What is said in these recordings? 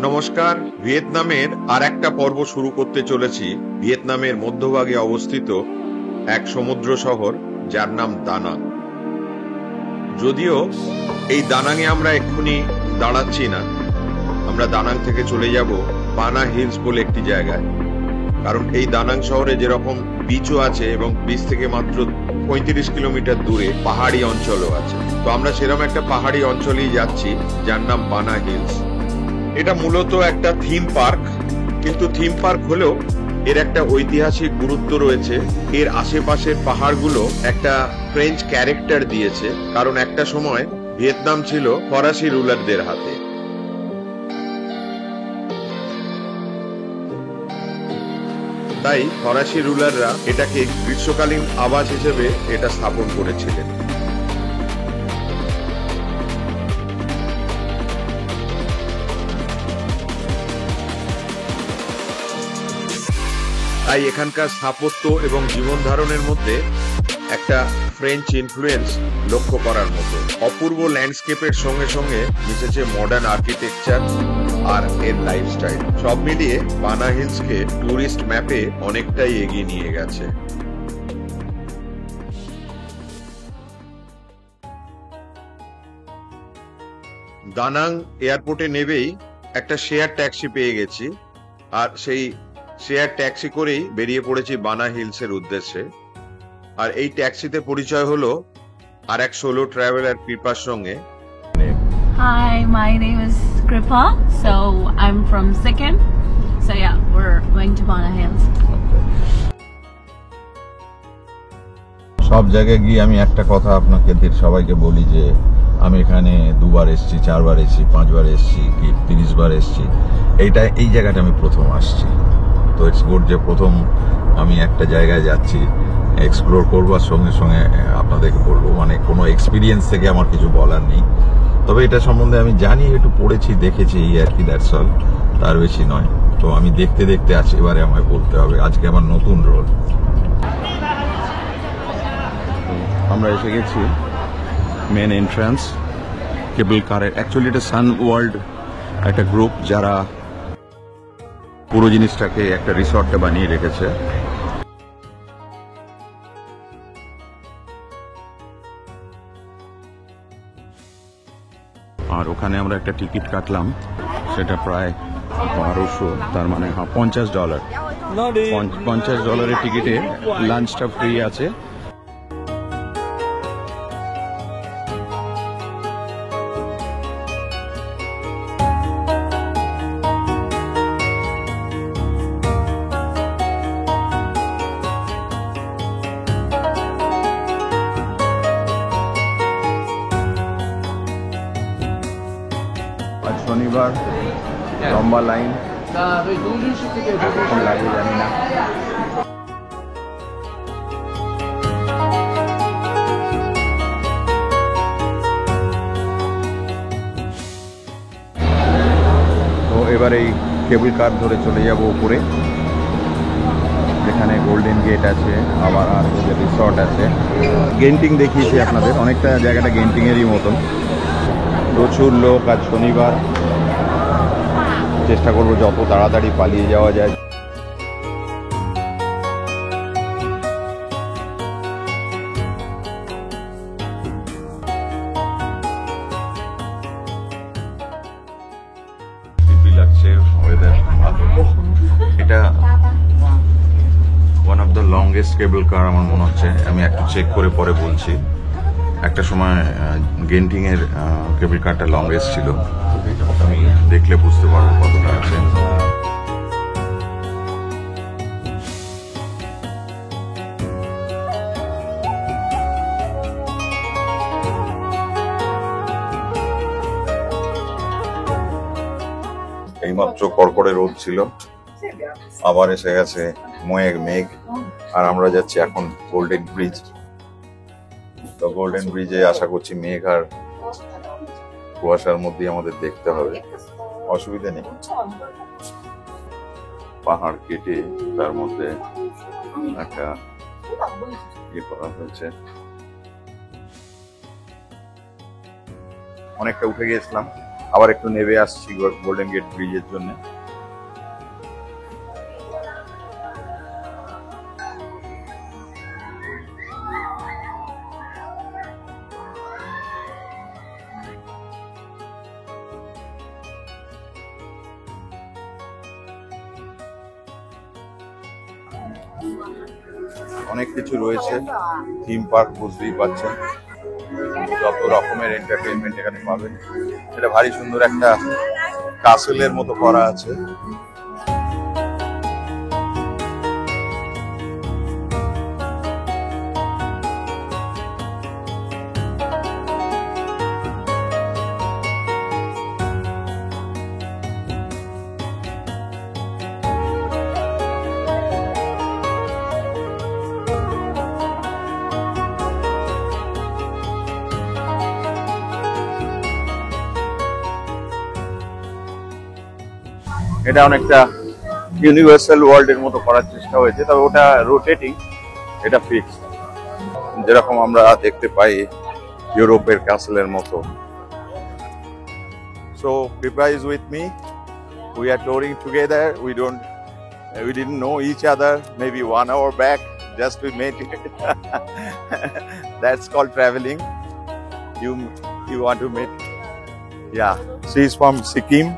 নমস্কার, ভিয়েতনামের আর একটা পর্ব শুরু করতে চলেছি ভিয়েতনামের মধ্যভাগে অবস্থিত এক সমুদ্র শহর যার নাম দানাং। যদিও এই দানাংয়ে আমরা এক্ষুনি দাঁড়াচ্ছি না, আমরা দানাং থেকে চলে যাব বানা হিলস বলে একটি জায়গায়। কারণ এই দানাং শহরে যেরকম বিচও আছে এবং বিচ থেকে মাত্র 35 কিলোমিটার দূরে পাহাড়ি অঞ্চলও আছে। তো আমরা সেরকম একটা পাহাড়ি অঞ্চলেই যাচ্ছি যার নাম বানা হিলস। এটা মূলত একটা থিম পার্ক, কিন্তু থিম পার্ক হলেও এর একটা ঐতিহাসিক গুরুত্ব রয়েছে। এর আশেপাশের পাহাড়গুলো একটা ফ্রেঞ্চ ক্যারেক্টার দিয়েছে, কারণ একটা সময় ভিয়েতনাম ছিল ফরাসি রুলারদের হাতে। তাই ফরাসি রুলাররা এটাকে গ্রীষ্মকালীন আবাস হিসেবে এটা স্থাপন করেছিলেন। তাই এখানকার স্থাপত্য এবং জীবন ধারণের মধ্যে একটা ফ্রেঞ্চ ইনফ্লুয়েন্স লক্ষ্য করার মতো। অপূর্ব ল্যান্ডস্কেপের সঙ্গে সঙ্গে মিশেছে মডার্ন আর্কিটেকচার আর এর লাইফস্টাইল। সব মিলিয়ে বানা হিলসকে টুরিস্ট ম্যাপে অনেকটাই এগিয়ে নিয়ে গেছে। দানাং এয়ারপোর্টে নেবেই একটা শেয়ার ট্যাক্সি পেয়ে গেছি, আর সেই শেয়ার ট্যাক্সি করেই বেরিয়ে পড়েছি বানা হিলসের উদ্দেশ্যে। আর এই ট্যাক্সিতে পরিচয় হলো আর এক সোলো ট্রাভেলার কৃপার সঙ্গে। Hi, my name is Kripa. So I'm from Sikkim. So yeah, we're going to Bana Hills. সব জায়গায় গিয়ে আমি একটা কথা আপনাদের সবাইকে বলি যে আমি এখানে 2 বার এসেছি, 4 বার এসেছি, 5 বার এসেছি, কি 30 বার এসেছি। এই জায়গাটা আমি প্রথম আসছি। তো ইটস গুড যে প্রথম আমি একটা জায়গায় যাচ্ছি, এক্সপ্লোর করবার সঙ্গে সঙ্গে আপনাদেরকে বলবো, মানে কোনো এক্সপিরিয়েন্স থেকে আমার কিছু বলার নেই। তবে এটা সম্বন্ধে আমি জানি, একটু পড়েছি, দেখেছি, এই আর কি, দ্যাটস অল, তার বেশি নয়। তো আমি দেখতে দেখতে আছি, এবারে আমায় বলতে হবে, আজকে আমার নতুন রোল। আমরা এসে গেছি মেন এন্ট্রান্স কেবল কারের। অ্যাকচুয়ালি এটা সান ওয়ার্ল্ড একটা গ্রুপ, যারা পুরো জিনিসটাকে একটা রিসর্টে বানিয়ে রেখেছে। আর ওখানে আমরা একটা টিকিট কাটলাম, সেটা প্রায় 1200, তার মানে $50। $50 টিকিটে লাঞ্চটা ফ্রি আছে। শনিবার লম্বা লাইন, কতক্ষণ লাগে জানি না। তো এবার এই কেবল কার ধরে চলে যাব উপরে, যেখানে গোল্ডেন গেট আছে, আবার আর রিসর্ট আছে। গেন্টিং দেখিয়েছি আপনাদের, অনেকটা জায়গাটা গেন্টিংয়েরই মতন। প্রচুর লোক, আজ শনিবার। চেষ্টা করবো যত তাড়াতাড়ি পালিয়ে যাওয়া যায়। লাগছে ওয়েদার ভালো। এটা ওয়ান অফ দ্য লংগেস্ট কেবল কার আমার মনে হচ্ছে। আমি একটু চেক করে পরে বলছি। একটা সময় গেন্টিং এর কেবল কারটা লংগেস্ট ছিল, আমি দেখলে বুঝতে পারবো কতটা আছে। এইমাত্র কড়কড়ে রোদ ছিল, আবার এসে গেছে মেঘ। আর আমরা যাচ্ছি এখন গোল্ডেন ব্রিজ। তো গোল্ডেন ব্রিজে আশা করছি মেঘ আর কুয়াশার মধ্যে আমাদের দেখতে হবে, অসুবিধা নেই। পাহাড় কেটে তার মধ্যে একটা করা হয়েছে। অনেকটা উঠে গিয়েছিলাম, আবার একটু নেমে আসছি গোল্ডেন গেট ব্রিজের জন্য। অনেক কিছু রয়েছে, থিম পার্ক বুঝতেই পারছেন, যত রকমের এন্টারটেইনমেন্ট এখানে পাবেন। এটা ভারী সুন্দর একটা কাসেলের মতো করা আছে। এটা অনেকটা ইউনিভার্সাল ওয়ার্ল্ড এর মতো করার চেষ্টা হয়েছে, তবে ওটা রোটেটিং, এটা ফিক্সড, যেরকম আমরা দেখতে পাই ইউরোপের ক্যাসেলের মতো। So Kripa is with me. We are touring together. We didn't know each other maybe 1 hour back. Just we met. That's called traveling. You want to meet? Yeah. She is from Sikkim.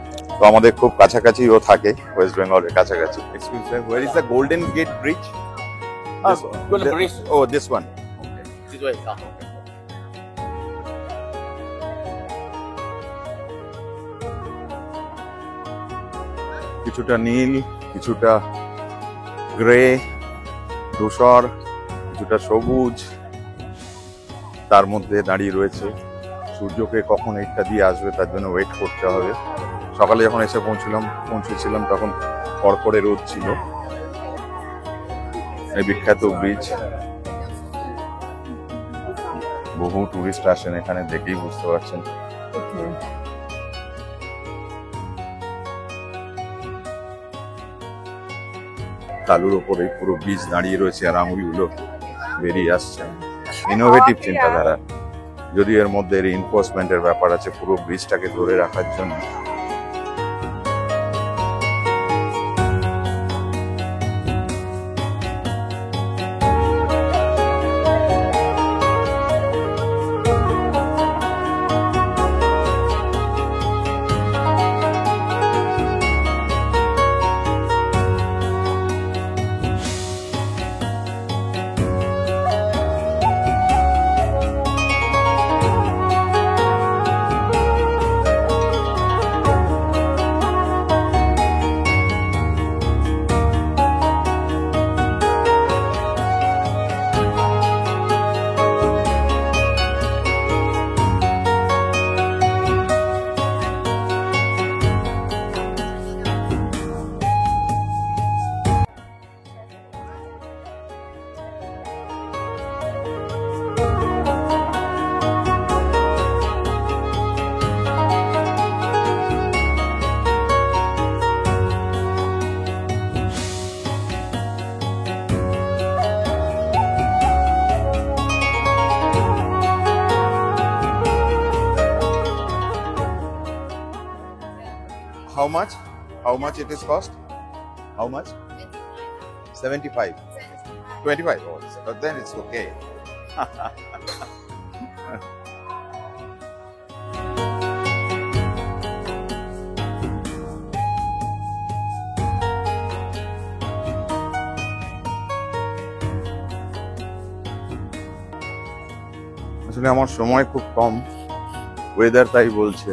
তো আমাদের খুব কাছাকাছি ও থাকে, West বেঙ্গলের কাছাকাছি। Excuse me, where is the Golden Gate Bridge? Golden Bridge. Oh, this one. This way. কিছুটা নীল, কিছুটা grey, ধূসর, কিছুটা সবুজ, তার মধ্যে দাঁড়িয়ে রয়েছে। সূর্যকে কখন একটা দিয়ে আসবে তার জন্য ওয়েট করতে হবে। সকালে যখন এসে পৌঁছেছিলাম তখন কড়কড়ে রোদ ছিল। এই বিখ্যাত ব্রিজ, বহু টুরিস্ট আসেন এখানে, দেখেই বুঝতে পারছেন। তালুর ওপরে পুরো ব্রিজ দাঁড়িয়ে রয়েছে আর আঙুলগুলো বেরিয়ে আসছে। ইনোভেটিভ চিন্তাধারা, যদিও এর মধ্যে রিইনফোর্সমেন্টের ব্যাপার আছে পুরো ব্রিজটাকে ধরে রাখার জন্য। How much it is cost? How much? 75. 25. Oh, but then it's okay. আসলে আমার সময় খুব কম, ওয়েদার তাই বলছে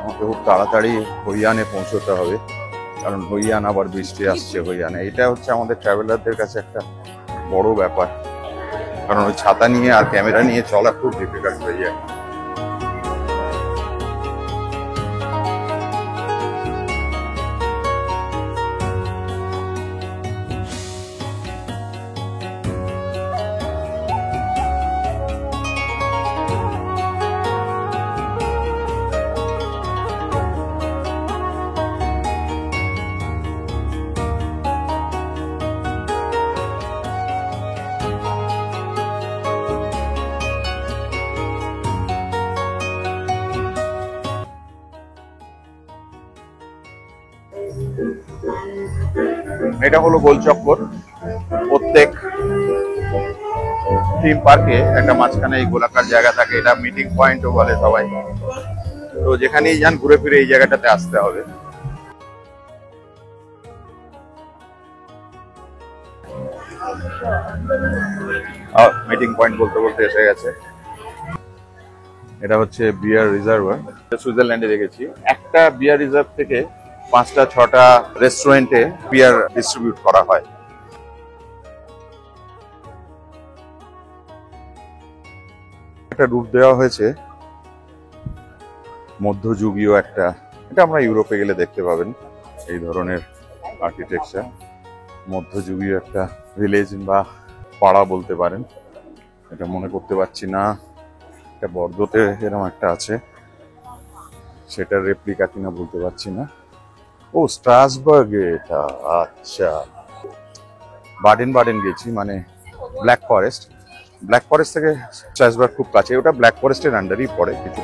আমাকে খুব তাড়াতাড়ি হইয়ানে পৌঁছতে হবে, কারণ হইয়ান আবার বৃষ্টি আসছে হইয়ানে। এটা হচ্ছে আমাদের ট্রাভেলারদের কাছে একটা বড় ব্যাপার, কারণ ওই ছাতা নিয়ে আর ক্যামেরা নিয়ে চলা খুব ডিফিকাল্ট হয়ে যায়। এটা হলো গোল চক্কর। প্রত্যেক থিম পার্কে একটা মাঝখানে এই গোলাকার জায়গা থাকে, এটা মিটিং পয়েন্টও বলে সবাই। তো যেখানেই যান ঘুরে ফিরে এই জায়গাটাতে আসতে হবে। মিটিং পয়েন্ট বলতে বলতে এসে গেছে। এটা হচ্ছে বিয়ার রিজার্ভার। সুইজারল্যান্ডে দেখেছি একটা বিয়ার রিজার্ভ থেকে 5-6টা রেস্টুরেন্টে বিয়ার ডিস্ট্রিবিউট করা হয়। একটা রূপ দেওয়া হয়েছে মধ্যযুগীয় একটা, এটা আমরা ইউরোপে গেলে দেখতে পাবেন এই ধরনের আর্কিটেকচার। মধ্যযুগীয় একটা ভিলেজ বা পাড়া বলতে পারেন, এটা মনে করতে পারছি না। এটা বর্ধতে এরকম একটা আছে, সেটার রেপ্লিকা কিনা বলতে পারছি না। ও স্ট্রাসবার্গে এটা, আচ্ছা। বাডেন বাডেন গেছি, মানে ব্ল্যাক ফরেস্ট। ব্ল্যাক ফরেস্ট থেকে স্ট্রাসবার্গ খুব কাছে, ওটা ব্ল্যাক ফরেস্টের আন্ডারই পড়ে কিছু।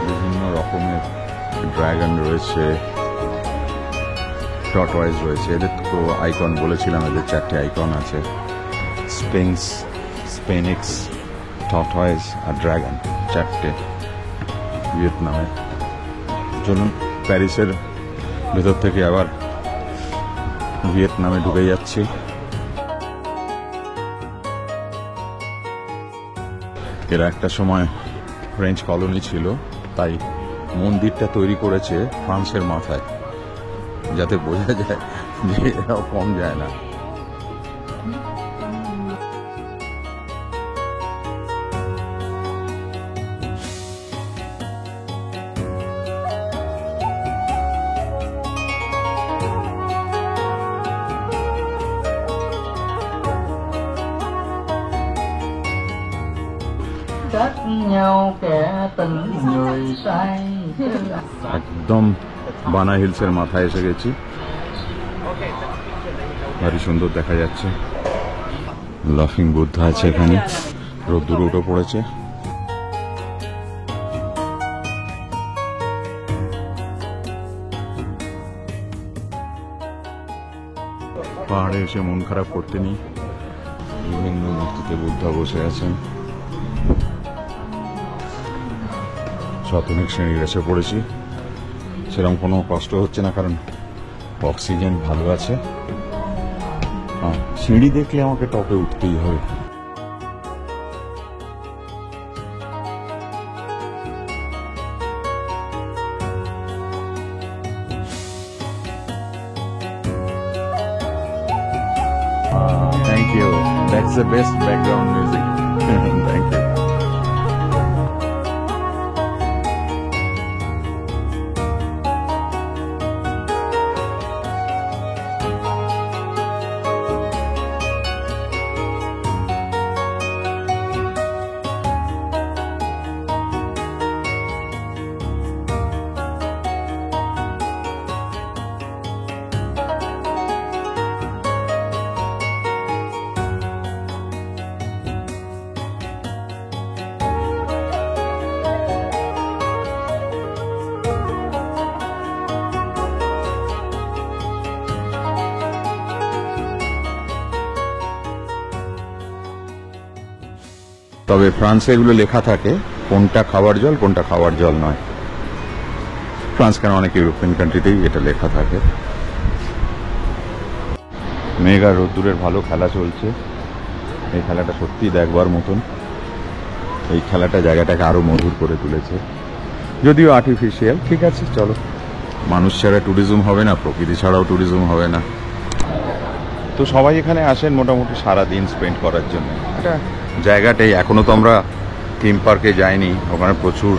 বিভিন্ন রকমের ড্রাগন রয়েছে, টর্টয়েজ রয়েছে। এদের তো আইকন বলেছিলাম, এদের 4টে আইকন আছে, স্পিংস, স্পেনিক্স, টর্টয়েজ আর ড্রাগন, 4টে ভিয়েতনামের। চলুন প্যারিসের ভেতর থেকে আবার ভিয়েতনামে ঢুকে যাচ্ছি। এরা একটা সময় ফ্রেঞ্চ কলোনি ছিল, তাই মন্দিরটা তৈরি করেছে ফ্রান্সের মাথায়, যাতে বোঝা যায় যে এরাও কম যায় না। Cách nhau kẻ tình người say। একদম বানা হিলসের মাথায় এসে গেছি, ভারী সুন্দর দেখা যাচ্ছে। লাফিং বুদ্ধা আছে এখানে, রোদ্দুর উঠে পড়েছে। পাহাড়ে এসে মন খারাপ করতে নেই, বিভিন্ন মূর্তিতে বুদ্ধা বসে আছেন। শতনিক সিঁড়ির এসে পড়েছি, সেরকম কোনো কষ্ট হচ্ছে না কারণ অক্সিজেন ভালো আছে। সিঁড়ি দেখলে আমাকে টপে উঠতেই হবে। Thank you. That's the best background music. Thank you. তবে ফ্রান্সে এগুলো লেখা থাকে কোনটা খাবার জল কোনটা খাবার জল নয়। ফ্রান্স কেন অনেক ইউরোপিয়ান কান্ট্রিতেই এটা লেখা থাকে। মেঘ আর রোদ্দুরের ভালো খেলা চলছে। এই খেলাটা সত্যি দেখবার মতন। এই খেলাটা জায়গাটাকে আরো মধুর করে তুলেছে, যদিও আর্টিফিশিয়াল। ঠিক আছে, চলো। মানুষ ছাড়া ট্যুরিজম হবে না, প্রকৃতি ছাড়াও ট্যুরিজম হবে না। তো সবাই এখানে আসেন মোটামুটি সারা দিন স্পেন্ড করার জন্য। এটা জায়গাটাই, এখনো তো আমরা থিম পার্কে যাইনি, ওখানে প্রচুর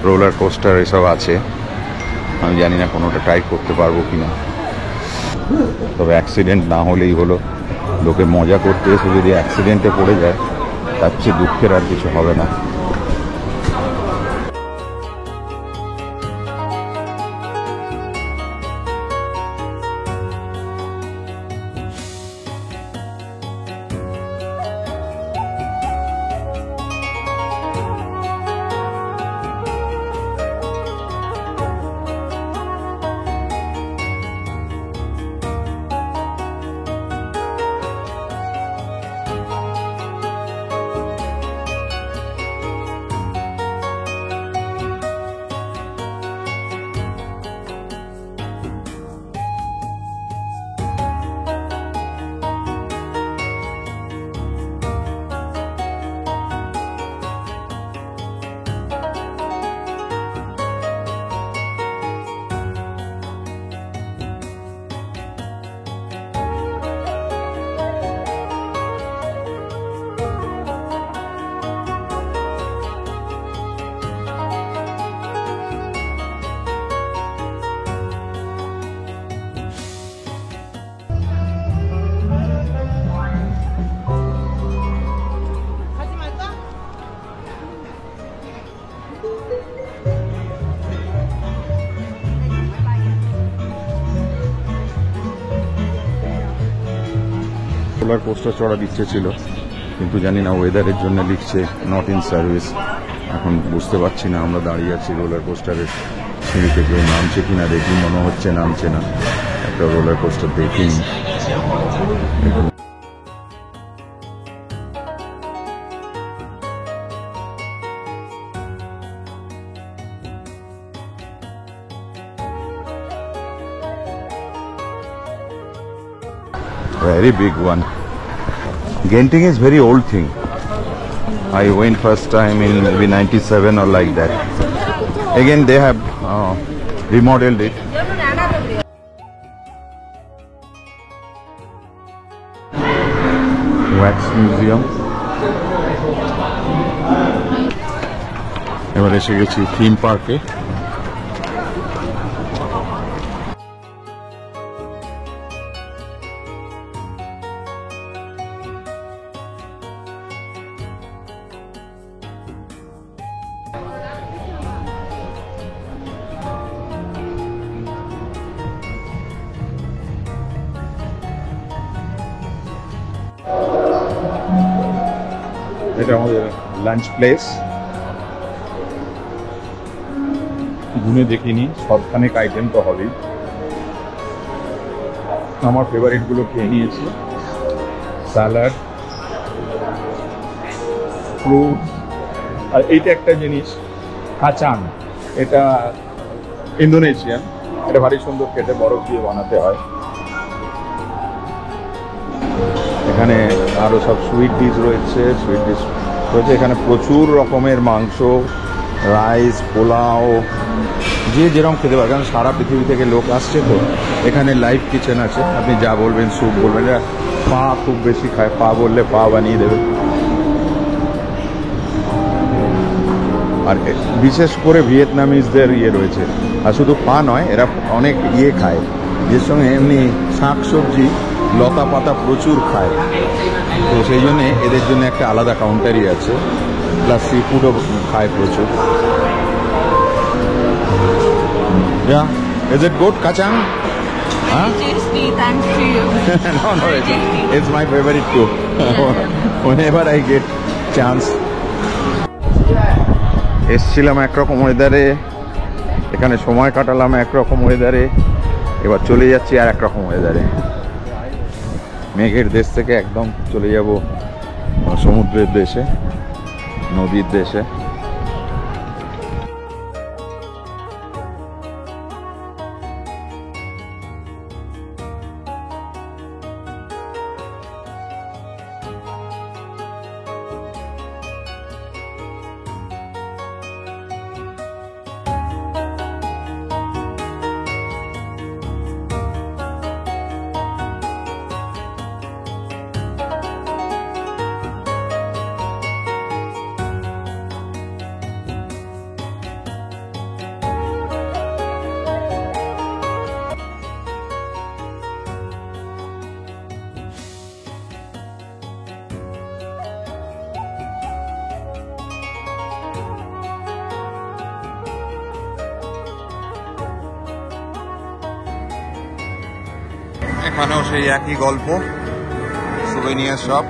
রোলার কোস্টার এসব আছে। আমি জানি না কোনোটা ট্রাই করতে পারবো কিনা, তবে অ্যাক্সিডেন্ট না হলেই হলো। লোকে মজা করতে এসে যদি অ্যাক্সিডেন্টে পড়ে যায় তার চেয়ে দুঃখের আর কিছু হবে না। রোলার কোস্টার চড়ার ইচ্ছে ছিল, কিন্তু জানি না ওয়েদারের জন্য লিখছে নট ইন সার্ভিস। এখন বুঝতে পারছি না, আমরা দাঁড়িয়ে আছি রোলার কোস্টারের সিঁড়িতে, কেউ নামছে কিনা দেখি, মনে হচ্ছে নামছে না। একটা রোলার কোস্টার দেখিনি। Very big one. Genting is very old thing. I went first time in maybe 97 or like that. Again they have remodeled it. Wax museum. এবার এসে গেছি থিম পার্কে। এটা আমাদের লাঞ্চ প্লেস। গুনে দেখিনি, সবখানেক আইটেম তো হবেই। আমার ফেভারিটগুলো খেয়ে নিয়েছি, স্যালাড, ফ্রুট, আর এইটা একটা জিনিস কাচাং, এটা ইন্দোনেশিয়ান। এটা ভারী সুন্দর খেতে, বরফ দিয়ে বানাতে হয়। এখানে আরও সব সুইট ডিশ রয়েছে, এখানে প্রচুর রকমের মাংস, রাইস, পোলাও, যে যেরকম খেতে পারে, কারণ সারা পৃথিবী থেকে লোক আসছে তো। এখানে লাইভ কিচেন আছে, আপনি যা বলবেন, স্যুপ বলবেন। এরা পা খুব বেশি খায়, পা বললে পা বানিয়ে দেবে। আর বিশেষ করে ভিয়েতনামিজদের ইয়ে রয়েছে, আর শুধু পা নয়, এরা অনেক ইয়ে খায়, যে সঙ্গে এমনি শাক সবজি, লতা পাতা প্রচুর খায়। তো সেই জন্যে এদের জন্য একটা আলাদা কাউন্টারই আছে, প্লাস সি ফুডও খায় প্রচুর। Is it good, Kachang? Huh? Tasty, thanks to you. No, it's my favorite too. Whenever I get chance. এসছিলাম একরকম ওয়েদারে, এখানে সময় কাটালাম একরকম ওয়েদারে, এবার চলে যাচ্ছি আর একরকম ওয়েদারে। মেঘের দেশ থেকে একদম চলে যাব সমুদ্রের দেশে, নদীর দেশে। এখানেও সেই একই গল্প, সুভেনিয়ার শপ।